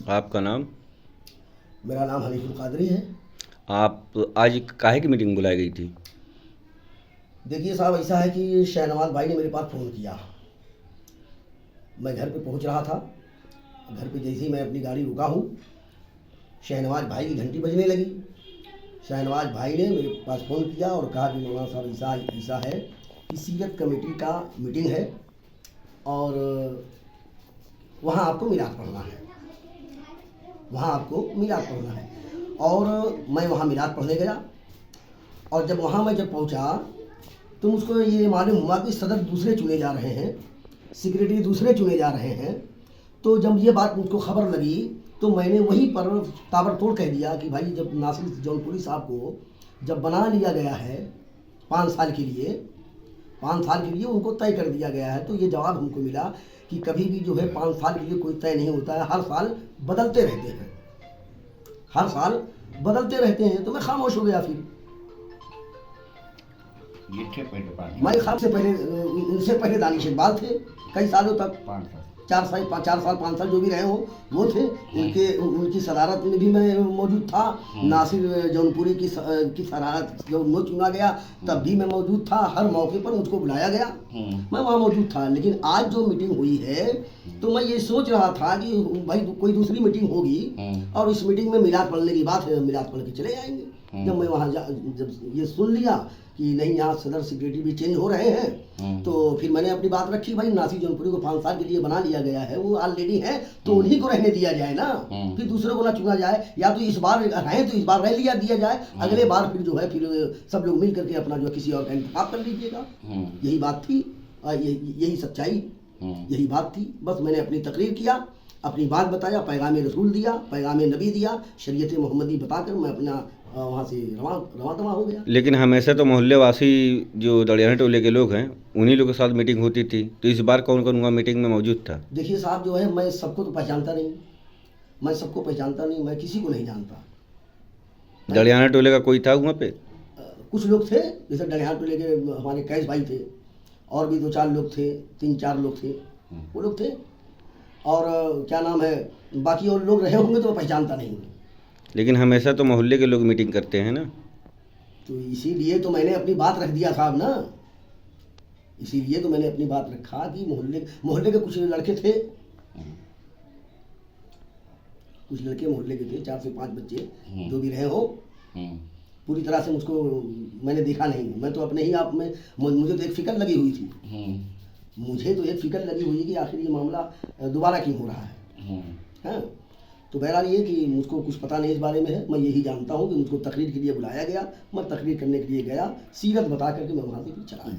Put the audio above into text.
आपका नाम? मेरा नाम हनीफुल कादरी है। आप आज काहे की मीटिंग बुलाई गई थी? देखिए साहब, ऐसा है कि शहनवाज भाई ने मेरे पास फ़ोन किया। मैं घर पे पहुंच रहा था। घर पे जैसे ही मैं अपनी गाड़ी रुका हूँ, शहनवाज भाई की घंटी बजने लगी। शहनवाज भाई ने मेरे पास फ़ोन किया और कहा कि मौलाना साहब ऐसा ऐसा है कि सीरत कमेटी का मीटिंग है और वहाँ आपको मिलाद पढ़ना है। वहाँ आपको मिलाद पढ़ना है। और मैं वहाँ मिलाद पढ़ने गया और जब वहाँ मैं पहुँचा तो मुझको ये मालूम हुआ कि सदर दूसरे चुने जा रहे हैं, सेक्रेटरी दूसरे चुने जा रहे हैं। तो जब ये बात मुझको खबर लगी तो मैंने वहीं पर ताबड़तोड़ कह दिया कि भाई, जब नासिर जौनपुरी साहब को जब बना लिया गया है 5 साल के लिए उनको तय कर दिया गया है, तो ये जवाब हमको मिला कि कभी भी जो है 5 साल के लिए कोई तय नहीं होता है, हर साल बदलते रहते हैं, हर साल बदलते रहते हैं। तो मैं खामोश हो गया। फिर मैं खाम से पहले, उनसे पहले दानिश इकबाल थे कई सालों तक, 4 साल 5 साल जो भी रहे हो वो थे। उनकी सदारत में भी मैं मौजूद था। नासिर जौनपुरी की सदारत जब वो चुना गया तब भी मैं मौजूद था। हर मौके पर मुझको बुलाया गया, मैं वहाँ मौजूद था। लेकिन आज जो मीटिंग हुई है तो मैं ये सोच रहा था कि भाई कोई दूसरी मीटिंग होगी और इस मीटिंग में मिलाद पढ़ने की बात है, मिलाद पढ़ के चले जाएंगे। जब मैं वहाँ जब ये सुन लिया कि नहीं, यहाँ सदर सेक्रेटरी भी चेंज हो रहे हैं, तो फिर मैंने अपनी बात रखी, भाई नासिर जौनपुरी को 5 साल के लिए बना लिया गया है, वो ऑलरेडी है तो उन्हीं को रहने दिया जाए ना, फिर दूसरों को ना चुना जाए। या तो इस बार रहे तो इस बार रह दिया जाए, अगले बार फिर जो है फिर सब लोग मिल करके अपना जो किसी और का इंतखाब कर लीजिएगा। यही बात थी, यही सच्चाई, यही बात थी। बस मैंने अपनी तकरीर किया, अपनी बात बताया, पैगाम रसूल दिया, पैगाम नबी दिया, शरीयत मोहम्मदी बताकर मैं अपना वहाँ से रवां हो गया। लेकिन हमेशा तो मोहल्ले वासी जो दड़ियाना टोले के लोग हैं उन्हीं लोगों के साथ मीटिंग होती थी, तो इस बार कौन कौन वहाँ मीटिंग में मौजूद था? देखिए साहब, जो है मैं सबको तो पहचानता नहीं, मैं किसी को नहीं जानता। दड़ियाना टोले का कोई था वहाँ पे? कुछ लोग थे, जैसे दड़ियाना टोले के हमारे कैश भाई थे, और भी 2-4 लोग थे, 3-4 लोग थे, वो लोग थे। और क्या नाम है, बाकी और लोग रहे होंगे तो मैं पहचानता नहीं हूँ। लेकिन हमेशा तो मोहल्ले के लोग मीटिंग करते हैं ना, तो इसीलिए तो मैंने अपनी बात रख दिया साहब ना, इसीलिए तो मैंने अपनी बात रखा कि मोहल्ले के कुछ लड़के थे, कुछ लड़के मोहल्ले के थे, 4 से 5 बच्चे जो भी रहे हो। पूरी तरह से मुझको मैंने देखा नहीं, मैं तो अपने ही आप में, मुझे तो एक फिक्र लगी हुई थी, मुझे तो एक फिक्र लगी हुई है कि आखिर ये मामला दोबारा क्यों हो रहा है। हाँ, तो बहरहाल ये कि मुझको कुछ पता नहीं इस बारे में है। मैं यही जानता हूँ कि मुझको तकरीर के लिए बुलाया गया, मैं तकरीर करने के लिए गया, सीरत बता करके मैं वहाँ से चला गया।